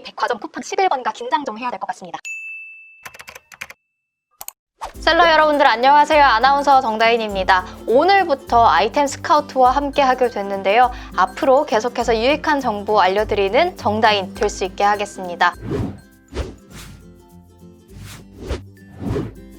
백화점 쿠팡 11번가 긴장 좀 해야 될 것 같습니다. 셀러 여러분들 안녕하세요. 아나운서 정다인입니다. 오늘부터 아이템 스카우트와 함께 하게 됐는데요. 앞으로 계속해서 유익한 정보 알려드리는 정다인 될 수 있게 하겠습니다.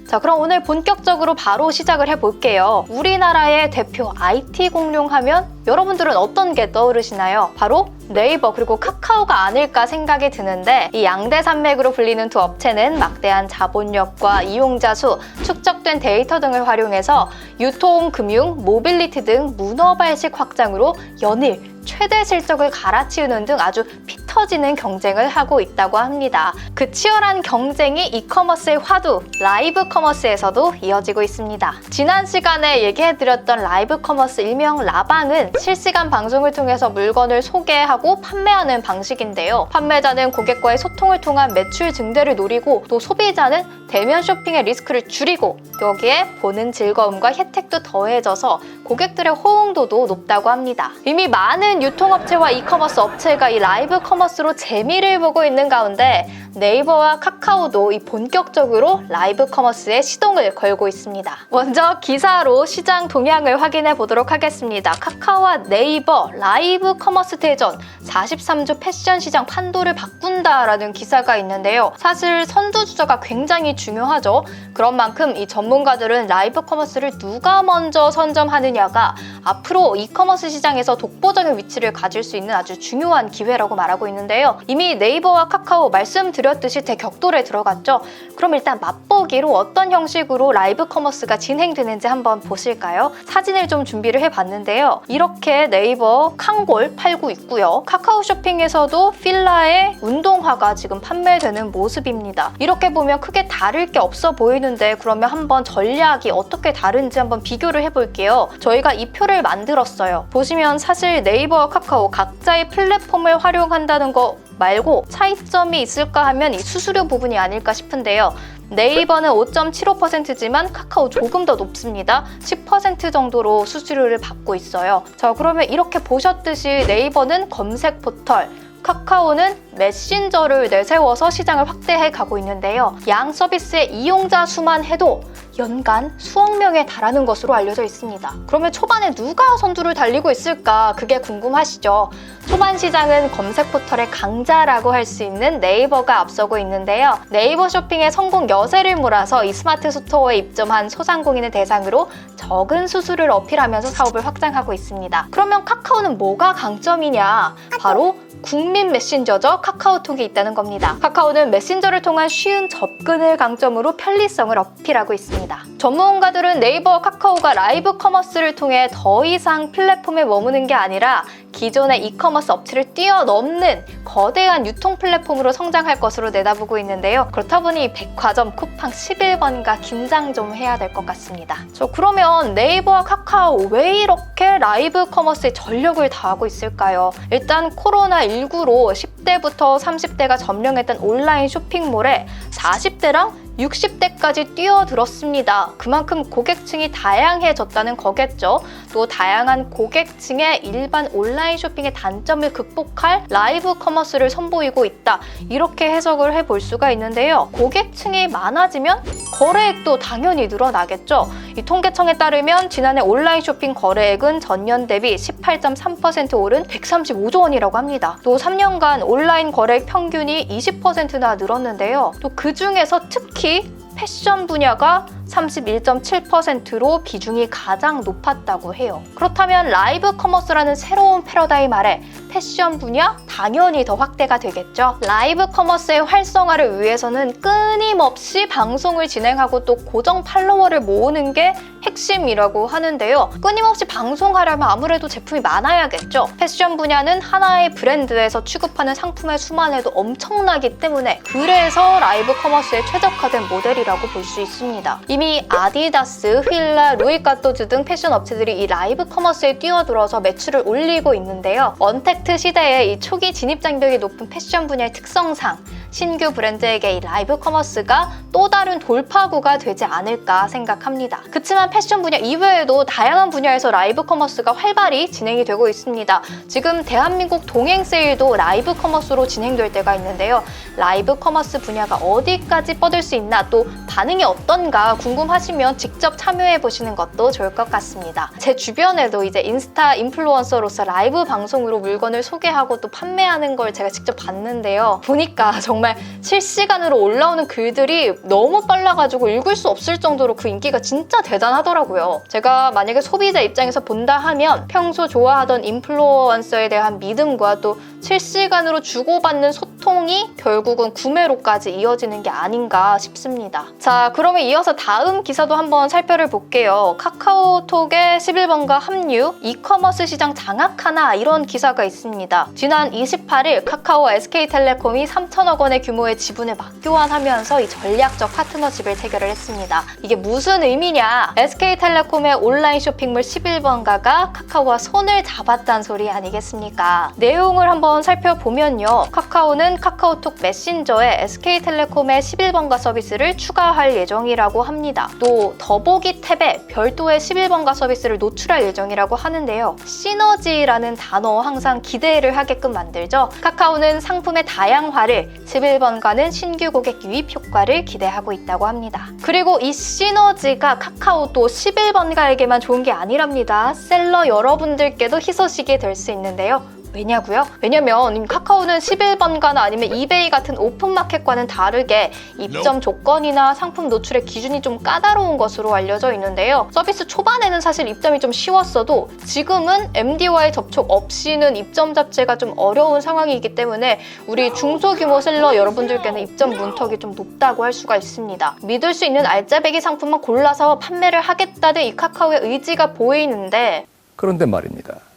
자, 그럼 오늘 본격적으로 바로 시작을 해볼게요. 우리나라의 대표 IT 공룡 하면 여러분들은 어떤 게 떠오르시나요? 바로 네이버 그리고 카카오가 아닐까 생각이 드는데, 이 양대 산맥으로 불리는 두 업체는 막대한 자본력과 이용자 수, 축적된 데이터 등을 활용해서 유통, 금융, 모빌리티 등 문어발식 확장으로 연일 최대 실적을 갈아치우는 등 아주 피 터지는 경쟁을 하고 있다고 합니다. 그 치열한 경쟁이 이커머스의 화두, 라이브 커머스에서도 이어지고 있습니다. 지난 시간에 얘기해드렸던 라이브 커머스 일명 라방은 실시간 방송을 통해서 물건을 소개하고 판매하는 방식인데요. 판매자는 고객과의 소통을 통한 매출 증대를 노리고, 또 소비자는 대면 쇼핑의 리스크를 줄이고, 여기에 보는 즐거움과 혜택도 더해져서 고객들의 호응도도 높다고 합니다. 이미 많은 유통업체와 이커머스 업체가 이 라이브 커머스로 재미를 보고 있는 가운데 네이버와 카카오도 이 본격적으로 라이브 커머스에 시동을 걸고 있습니다. 먼저 기사로 시장 동향을 확인해 보도록 하겠습니다. 카카오와 네이버 라이브 커머스 대전, 43조 패션 시장 판도를 바꾼다라는 기사가 있는데요. 사실 선두주자가 굉장히 중요하죠. 그런 만큼 이 전문가들은 라이브 커머스를 누가 먼저 선점하느냐가 앞으로 이커머스 시장에서 독보적인 위치를 가질 수 있는 아주 중요한 기회라고 말하고 있는데요. 이미 네이버와 카카오 말씀드렸듯이 대격돌에 들어갔죠. 그럼 일단 맛보기로 어떤 형식으로 라이브 커머스가 진행되는지 한번 보실까요? 사진을 좀 준비를 해봤는데요. 이렇게 네이버 칸골 팔고 있고요. 카카오 쇼핑에서도 필라의 운동화가 지금 판매되는 모습입니다. 이렇게 보면 크게 다를 게 없어 보이는데, 그러면 한번 전략이 어떻게 다른지 한번 비교를 해볼게요. 저희가 이 표를 만들었어요. 보시면 사실 네이버와 카카오 각자의 플랫폼을 활용한다는 거 말고 차이점이 있을까 하면 이 수수료 부분이 아닐까 싶은데요. 네이버는 5.75%지만 카카오 조금 더 높습니다. 10% 정도로 수수료를 받고 있어요. 자, 그러면 이렇게 보셨듯이 네이버는 검색 포털, 카카오는 메신저를 내세워서 시장을 확대해 가고 있는데요. 양 서비스의 이용자 수만 해도 연간 수억 명에 달하는 것으로 알려져 있습니다. 그러면 초반에 누가 선두를 달리고 있을까? 그게 궁금하시죠? 초반 시장은 검색 포털의 강자라고 할 수 있는 네이버가 앞서고 있는데요. 네이버 쇼핑의 성공 여세를 몰아서 이 스마트 스토어에 입점한 소상공인을 대상으로 적은 수수료를 어필하면서 사업을 확장하고 있습니다. 그러면 카카오는 뭐가 강점이냐? 바로 국민 메신저죠. 카카오톡이 있다는 겁니다. 카카오는 메신저를 통한 쉬운 접근을 강점으로 편리성을 어필하고 있습니다. 전문가들은 네이버와 카카오가 라이브 커머스를 통해 더 이상 플랫폼에 머무는 게 아니라 기존의 이커머스 업체를 뛰어넘는 거대한 유통 플랫폼으로 성장할 것으로 내다보고 있는데요. 그렇다 보니 백화점 쿠팡 11번가 긴장 좀 해야 될 것 같습니다. 그러면 네이버와 카카오 왜 이렇게 라이브 커머스에 전력을 다하고 있을까요? 일단 코로나19로 10대부터 30대가 점령했던 온라인 쇼핑몰에 40대랑 60대까지 뛰어들었습니다. 그만큼 고객층이 다양해졌다는 거겠죠. 또 다양한 고객층의 일반 온라인 쇼핑의 단점을 극복할 라이브 커머스를 선보이고 있다. 이렇게 해석을 해볼 수가 있는데요. 고객층이 많아지면 거래액도 당연히 늘어나겠죠. 이 통계청에 따르면 지난해 온라인 쇼핑 거래액은 전년 대비 18.3% 오른 135조 원이라고 합니다. 또 3년간 온라인 거래액 평균이 20%나 늘었는데요. 또 그중에서 특히 패션 분야가 31.7%로 비중이 가장 높았다고 해요. 그렇다면 라이브 커머스라는 새로운 패러다임 아래 패션 분야 당연히 더 확대가 되겠죠. 라이브 커머스의 활성화를 위해서는 끊임없이 방송을 진행하고 또 고정 팔로워를 모으는 게 핵심이라고 하는데요. 끊임없이 방송하려면 아무래도 제품이 많아야겠죠. 패션 분야는 하나의 브랜드에서 취급하는 상품의 수만 해도 엄청나기 때문에, 그래서 라이브 커머스에 최적화된 모델이라고 볼 수 있습니다. 이미 아디다스, 휠라, 루이카토즈 등 패션 업체들이 이 라이브 커머스에 뛰어들어서 매출을 올리고 있는데요. 언택트 시대에 이 초기 진입 장벽이 높은 패션 분야의 특성상 신규 브랜드에게 이 라이브 커머스가 또 다른 돌파구가 되지 않을까 생각합니다. 그치만 패션 분야 이외에도 다양한 분야에서 라이브 커머스가 활발히 진행이 되고 있습니다. 지금 대한민국 동행 세일도 라이브 커머스로 진행될 때가 있는데요. 라이브 커머스 분야가 어디까지 뻗을 수 있나, 또 반응이 어떤가 궁금하시면 직접 참여해 보시는 것도 좋을 것 같습니다. 제 주변에도 이제 인스타 인플루언서로서 라이브 방송으로 물건을 소개하고 또 판매하는 걸 제가 직접 봤는데요. 보니까 정말 실시간으로 올라오는 글들이 너무 빨라가지고 읽을 수 없을 정도로 그 인기가 진짜 대단하더라고요. 제가 만약에 소비자 입장에서 본다 하면 평소 좋아하던 인플루언서에 대한 믿음과 또 실시간으로 주고받는 소통이 결국은 구매로까지 이어지는 게 아닌가 싶습니다. 자, 그러면 이어서 다음 기사도 한번 살펴볼게요. 카카오톡의 11번가 합류, 이커머스 시장 장악하나, 이런 기사가 있습니다. 지난 28일 카카오와 SK텔레콤이 3천억 원의 규모의 지분을 맞교환하면서 이 전략적 파트너십을 체결을 했습니다. 이게 무슨 의미냐? SK텔레콤의 온라인 쇼핑몰 11번가가 카카오와 손을 잡았다는 소리 아니겠습니까? 내용을 한번 살펴보면요. 카카오는 카카오톡 메신저에 SK텔레콤의 11번가 서비스를 추가할 예정이라고 합니다. 또 더보기 탭에 별도의 11번가 서비스를 노출할 예정이라고 하는데요. 시너지라는 단어 항상 기대를 하게끔 만들죠. 카카오는 상품의 다양화를, 11번가는 신규 고객 유입 효과를 기대하고 있다고 합니다. 그리고 이 시너지가 카카오 또 11번가에게만 좋은 게 아니랍니다. 셀러 여러분들께도 희소식이 될 수 있는데요. 왜냐고요? 왜냐면 카카오는 11번가나 아니면 이베이 같은 오픈마켓과는 다르게 입점 조건이나 상품 노출의 기준이 좀 까다로운 것으로 알려져 있는데요. 서비스 초반에는 사실 입점이 좀 쉬웠어도 지금은 MD와의 접촉 없이는 입점 자체가 좀 어려운 상황이기 때문에 우리 중소규모 셀러 여러분들께는 입점 문턱이 좀 높다고 할 수가 있습니다. 믿을 수 있는 알짜배기 상품만 골라서 판매를 하겠다는 이 카카오의 의지가 보이는데,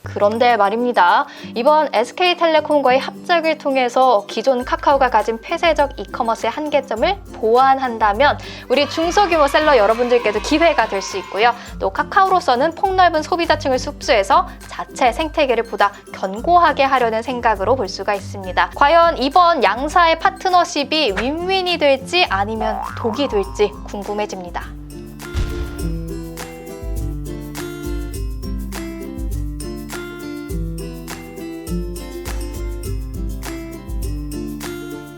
그런데 말입니다. 이번 SK텔레콤과의 합작을 통해서 기존 카카오가 가진 폐쇄적 이커머스의 한계점을 보완한다면 우리 중소규모 셀러 여러분들께도 기회가 될 수 있고요. 또 카카오로서는 폭넓은 소비자층을 흡수해서 자체 생태계를 보다 견고하게 하려는 생각으로 볼 수가 있습니다. 과연 이번 양사의 파트너십이 윈윈이 될지 아니면 독이 될지 궁금해집니다.